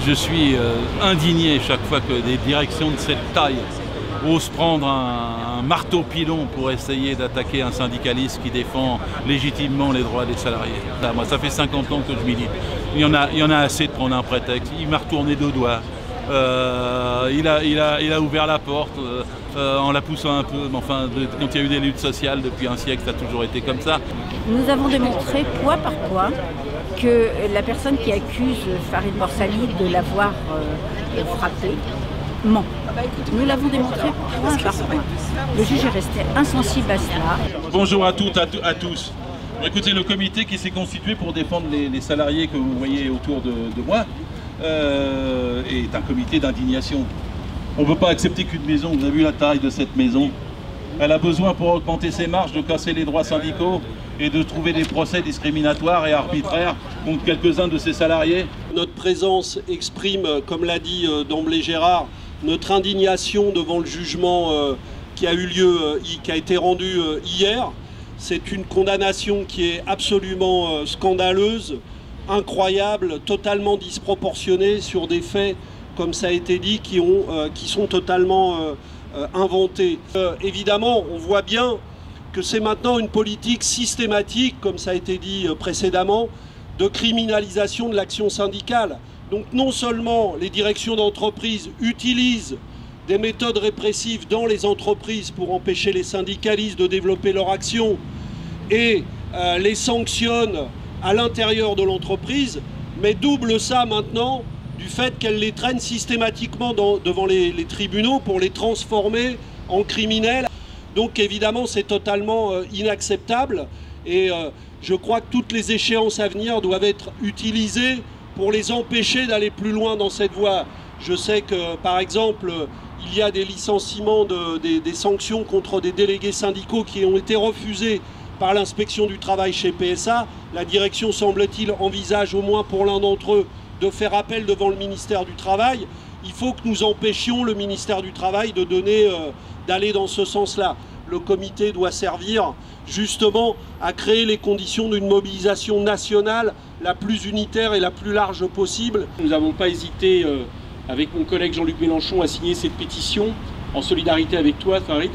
je suis indigné chaque fois que des directions de cette taille osent prendre un marteau pilon pour essayer d'attaquer un syndicaliste qui défend légitimement les droits des salariés. Moi, ça fait 50 ans que je milite. Il y en a assez de prendre un prétexte. Il m'a retourné deux doigts. Il a ouvert la porte en la poussant un peu. Mais enfin, quand il y a eu des luttes sociales depuis un siècle, ça a toujours été comme ça. Nous avons démontré point par point que la personne qui accuse Farid Borsali de l'avoir frappé ment. Nous l'avons démontré point par point. Le juge est resté insensible à cela. Bonjour à toutes, à tous. Écoutez, le comité qui s'est constitué pour défendre les salariés que vous voyez autour de moi est un comité d'indignation. On ne peut pas accepter qu'une maison, vous avez vu la taille de cette maison, elle a besoin pour augmenter ses marges de casser les droits syndicaux et de trouver des procès discriminatoires et arbitraires contre quelques-uns de ses salariés. Notre présence exprime, comme l'a dit d'emblée Gérard, notre indignation devant le jugement qui a eu lieu, qui a été rendu hier. C'est une condamnation qui est absolument scandaleuse, incroyable, totalement disproportionnée sur des faits, comme ça a été dit, qui sont totalement inventés. Évidemment, on voit bien que c'est maintenant une politique systématique, comme ça a été dit précédemment, de criminalisation de l'action syndicale. Donc non seulement les directions d'entreprise utilisent des méthodes répressives dans les entreprises pour empêcher les syndicalistes de développer leur action et les sanctionnent à l'intérieur de l'entreprise, mais double ça maintenant du fait qu'elles les traînent systématiquement devant les tribunaux pour les transformer en criminels. Donc évidemment c'est totalement inacceptable et je crois que toutes les échéances à venir doivent être utilisées pour les empêcher d'aller plus loin dans cette voie. Je sais que par exemple il y a des licenciements, des sanctions contre des délégués syndicaux qui ont été refusés par l'inspection du travail chez PSA. La direction, semble-t-il, envisage au moins pour l'un d'entre eux de faire appel devant le ministère du Travail. Il faut que nous empêchions le ministère du Travail d'aller dans ce sens-là. Le comité doit servir justement à créer les conditions d'une mobilisation nationale la plus unitaire et la plus large possible. Nous n'avons pas hésité, avec mon collègue Jean-Luc Mélenchon, à signer cette pétition en solidarité avec toi, Farid.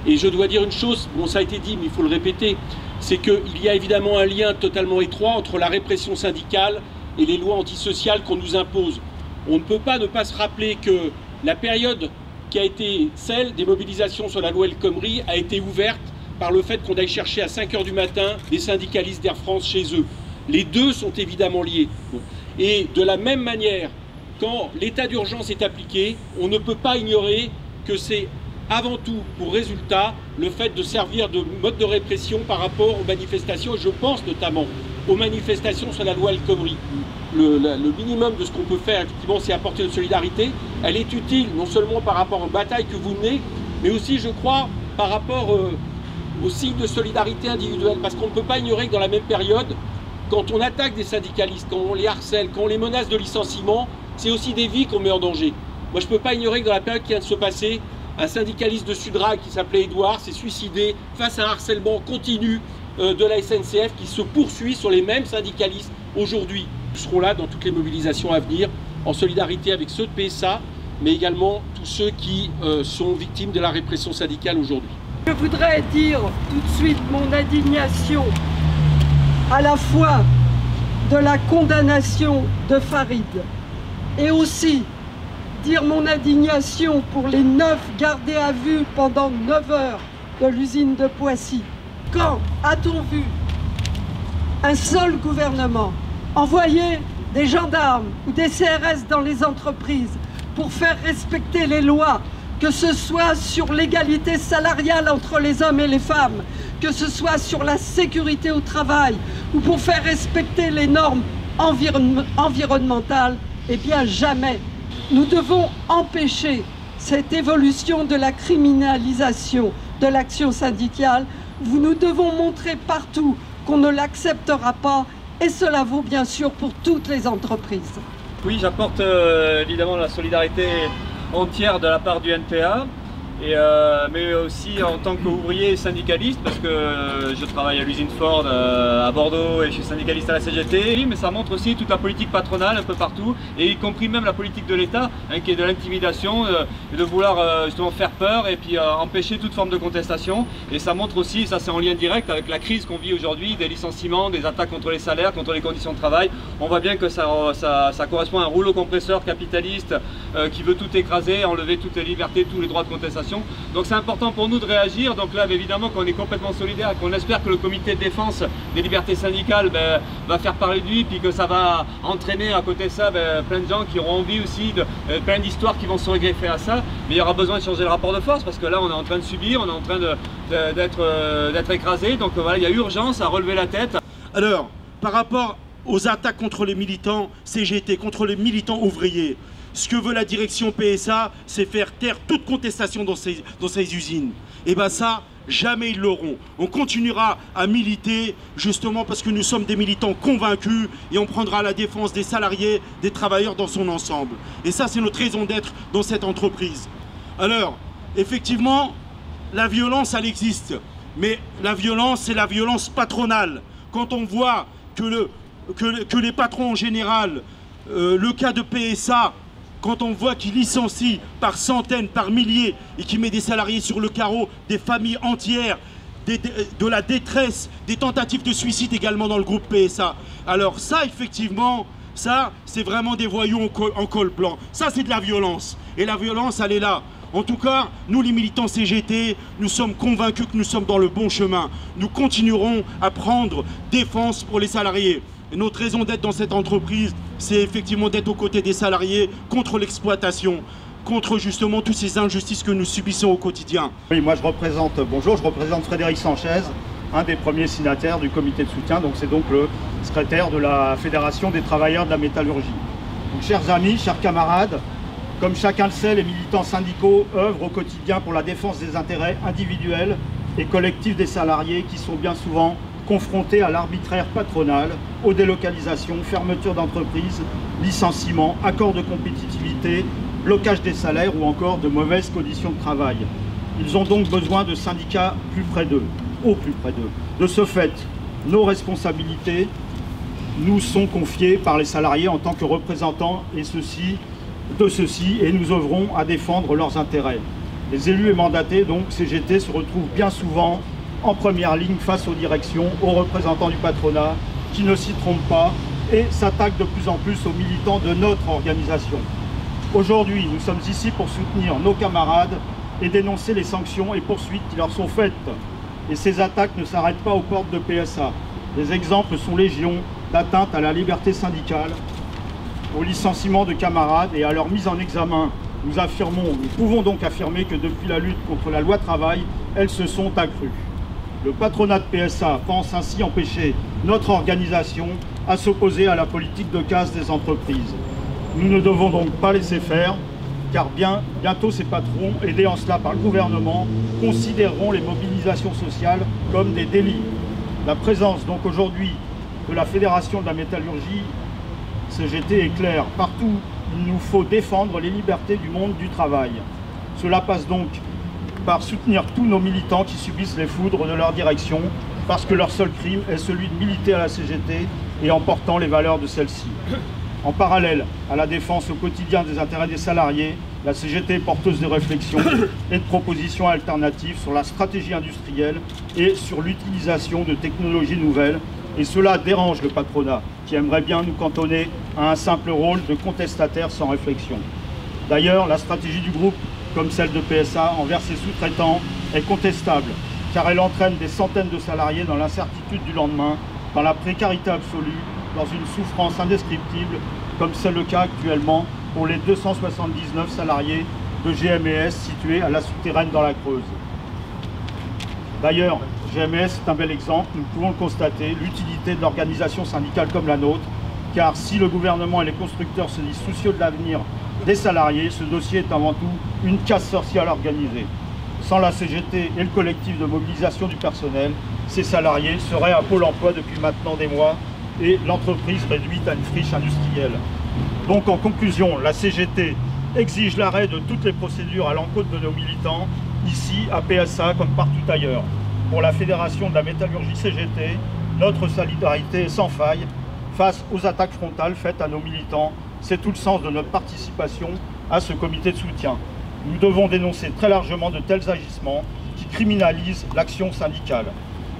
Et je dois dire une chose, bon ça a été dit mais il faut le répéter, c'est qu'il y a évidemment un lien totalement étroit entre la répression syndicale et les lois antisociales qu'on nous impose. On ne peut pas ne pas se rappeler que la période qui a été celle des mobilisations sur la loi El Khomri a été ouverte par le fait qu'on aille chercher à 5 h du matin des syndicalistes d'Air France chez eux. Les deux sont évidemment liés. Et de la même manière, quand l'état d'urgence est appliqué, on ne peut pas ignorer que c'est avant tout pour résultat le fait de servir de mode de répression par rapport aux manifestations, et je pense notamment aux manifestations sur la loi El Khomri. Le minimum de ce qu'on peut faire, effectivement, c'est apporter une solidarité. Elle est utile non seulement par rapport aux batailles que vous menez, mais aussi, je crois, par rapport aux signes de solidarité individuelle. Parce qu'on ne peut pas ignorer que dans la même période, quand on attaque des syndicalistes, quand on les harcèle, quand on les menace de licenciement, c'est aussi des vies qu'on met en danger. Moi, je ne peux pas ignorer que dans la période qui vient de se passer, un syndicaliste de Sudrail qui s'appelait Édouard s'est suicidé face à un harcèlement continu de la SNCF qui se poursuit sur les mêmes syndicalistes aujourd'hui. Nous serons là dans toutes les mobilisations à venir, en solidarité avec ceux de PSA, mais également tous ceux qui sont victimes de la répression syndicale aujourd'hui. Je voudrais dire tout de suite mon indignation à la fois de la condamnation de Farid et aussi dire mon indignation pour les 9 gardés à vue pendant 9 heures de l'usine de Poissy. Quand a-t-on vu un seul gouvernement envoyer des gendarmes ou des CRS dans les entreprises pour faire respecter les lois, que ce soit sur l'égalité salariale entre les hommes et les femmes, que ce soit sur la sécurité au travail ou pour faire respecter les normes environnementales? Eh bien jamais. Nous devons empêcher cette évolution de la criminalisation de l'action syndicale. Nous devons montrer partout qu'on ne l'acceptera pas et cela vaut bien sûr pour toutes les entreprises. Oui, j'apporte évidemment la solidarité entière de la part du NPA mais aussi en tant qu'ouvrier et syndicaliste, parce que je travaille à l'usine Ford à Bordeaux et je suis syndicaliste à la CGT. Mais ça montre aussi toute la politique patronale un peu partout, et y compris même la politique de l'État, hein, qui est de l'intimidation, de vouloir justement faire peur et puis empêcher toute forme de contestation. Et ça montre aussi, ça c'est en lien direct avec la crise qu'on vit aujourd'hui, des licenciements, des attaques contre les salaires, contre les conditions de travail. On voit bien que ça correspond à un rouleau compresseur capitaliste qui veut tout écraser, enlever toutes les libertés, tous les droits de contestation. Donc c'est important pour nous de réagir. Donc là évidemment qu'on est complètement solidaire et qu'on espère que le comité de défense des libertés syndicales va faire parler de lui, puis que ça va entraîner à côté de ça plein de gens qui auront envie aussi, plein d'histoires qui vont se greffer à ça. Mais il y aura besoin de changer le rapport de force, parce que là on est en train de subir, on est en train d'être écrasé. Donc voilà, il y a urgence à relever la tête. Alors, par rapport aux attaques contre les militants CGT, contre les militants ouvriers, ce que veut la direction PSA, c'est faire taire toute contestation dans ces usines. Et bien ça, jamais ils l'auront. On continuera à militer, justement parce que nous sommes des militants convaincus, et on prendra la défense des salariés, des travailleurs dans son ensemble. Et ça, c'est notre raison d'être dans cette entreprise. Alors, effectivement, la violence, elle existe. Mais la violence, c'est la violence patronale. Quand on voit que les patrons en général, le cas de PSA, quand on voit qu'il licencie par centaines, par milliers, et qu'il met des salariés sur le carreau, des familles entières, de la détresse, des tentatives de suicide également dans le groupe PSA. Alors ça, effectivement, ça, c'est vraiment des voyous en col blanc. Ça, c'est de la violence. Et la violence, elle est là. En tout cas, nous les militants CGT, nous sommes convaincus que nous sommes dans le bon chemin. Nous continuerons à prendre défense pour les salariés. Et notre raison d'être dans cette entreprise, c'est effectivement d'être aux côtés des salariés, contre l'exploitation, contre justement toutes ces injustices que nous subissons au quotidien. Oui, moi je représente Frédéric Sanchez, un des premiers signataires du comité de soutien, donc c'est donc le secrétaire de la Fédération des travailleurs de la métallurgie. Donc, chers amis, chers camarades, comme chacun le sait, les militants syndicaux œuvrent au quotidien pour la défense des intérêts individuels et collectifs des salariés qui sont bien souvent confrontés à l'arbitraire patronal, aux délocalisations, fermetures d'entreprises, licenciements, accords de compétitivité, blocage des salaires ou encore de mauvaises conditions de travail. Ils ont donc besoin de syndicats plus près d'eux, au plus près d'eux. De ce fait, nos responsabilités nous sont confiées par les salariés en tant que représentants de ceux-ci, et nous œuvrons à défendre leurs intérêts. Les élus et mandatés, donc CGT, se retrouvent bien souvent en première ligne face aux directions, aux représentants du patronat, qui ne s'y trompent pas et s'attaquent de plus en plus aux militants de notre organisation. Aujourd'hui, nous sommes ici pour soutenir nos camarades et dénoncer les sanctions et poursuites qui leur sont faites. Et ces attaques ne s'arrêtent pas aux portes de PSA. Les exemples sont légion d'atteinte à la liberté syndicale, au licenciement de camarades et à leur mise en examen. Nous pouvons donc affirmer que depuis la lutte contre la loi travail, elles se sont accrues. Le patronat de PSA pense ainsi empêcher notre organisation à s'opposer à la politique de casse des entreprises. Nous ne devons donc pas laisser faire, car bientôt ces patrons, aidés en cela par le gouvernement, considéreront les mobilisations sociales comme des délits. La présence donc aujourd'hui de la Fédération de la métallurgie CGT est claire. Partout, il nous faut défendre les libertés du monde du travail. Cela passe donc par soutenir tous nos militants qui subissent les foudres de leur direction, parce que leur seul crime est celui de militer à la CGT et en portant les valeurs de celle-ci. En parallèle à la défense au quotidien des intérêts des salariés, la CGT est porteuse de réflexions et de propositions alternatives sur la stratégie industrielle et sur l'utilisation de technologies nouvelles. Et cela dérange le patronat, qui aimerait bien nous cantonner à un simple rôle de contestataire sans réflexion. D'ailleurs, la stratégie du groupe, comme celle de PSA envers ses sous-traitants, est contestable, car elle entraîne des centaines de salariés dans l'incertitude du lendemain, dans la précarité absolue, dans une souffrance indescriptible, comme c'est le cas actuellement pour les 279 salariés de GMS situés à la souterraine dans la Creuse. D'ailleurs, GMS est un bel exemple, nous pouvons le constater, l'utilité de l'organisation syndicale comme la nôtre, car si le gouvernement et les constructeurs se disent soucieux de l'avenir des salariés, ce dossier est avant tout une casse sociale organisée. Sans la CGT et le collectif de mobilisation du personnel, ces salariés seraient à Pôle emploi depuis maintenant des mois et l'entreprise réduite à une friche industrielle. Donc en conclusion, la CGT exige l'arrêt de toutes les procédures à l'encontre de nos militants ici à PSA comme partout ailleurs. Pour la Fédération de la métallurgie CGT, notre solidarité est sans faille face aux attaques frontales faites à nos militants. C'est tout le sens de notre participation à ce comité de soutien. Nous devons dénoncer très largement de tels agissements qui criminalisent l'action syndicale.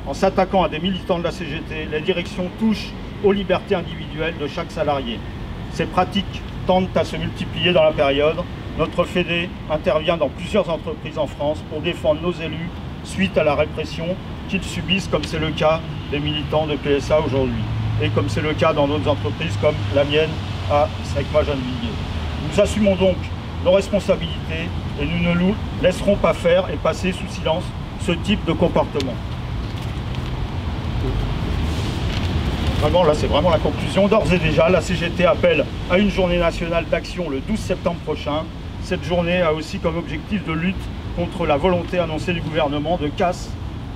En s'attaquant à des militants de la CGT, les directions touchent aux libertés individuelles de chaque salarié. Ces pratiques tendent à se multiplier dans la période. Notre Fédé intervient dans plusieurs entreprises en France pour défendre nos élus suite à la répression qu'ils subissent, comme c'est le cas des militants de PSA aujourd'hui, et comme c'est le cas dans d'autres entreprises comme la mienne à Secma-Gennevilliers. Nous assumons donc nos responsabilités et nous ne nous laisserons pas faire et passer sous silence ce type de comportement. Vraiment, là, c'est vraiment la conclusion. D'ores et déjà, la CGT appelle à une journée nationale d'action le 12 septembre prochain. Cette journée a aussi comme objectif de lutte contre la volonté annoncée du gouvernement de casse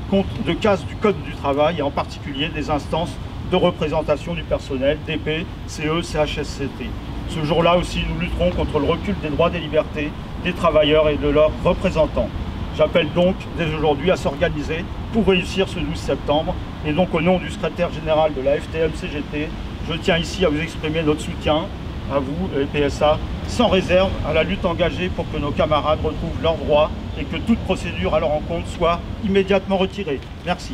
du Code du travail et en particulier des instances de représentation du personnel, DP, CE, CHSCT. Ce jour-là aussi, nous lutterons contre le recul des droits et des libertés des travailleurs et de leurs représentants. J'appelle donc dès aujourd'hui à s'organiser pour réussir ce 12 septembre. Et donc au nom du secrétaire général de la FTM-CGT, je tiens ici à vous exprimer notre soutien, à vous, les PSA, sans réserve à la lutte engagée pour que nos camarades retrouvent leurs droits et que toute procédure à leur encontre soit immédiatement retirée. Merci.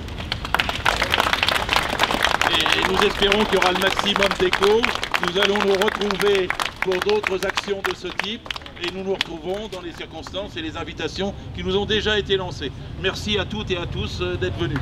Et nous espérons qu'il y aura le maximum d'écho. Nous allons nous retrouver pour d'autres actions de ce type et nous nous retrouvons dans les circonstances et les invitations qui nous ont déjà été lancées. Merci à toutes et à tous d'être venus.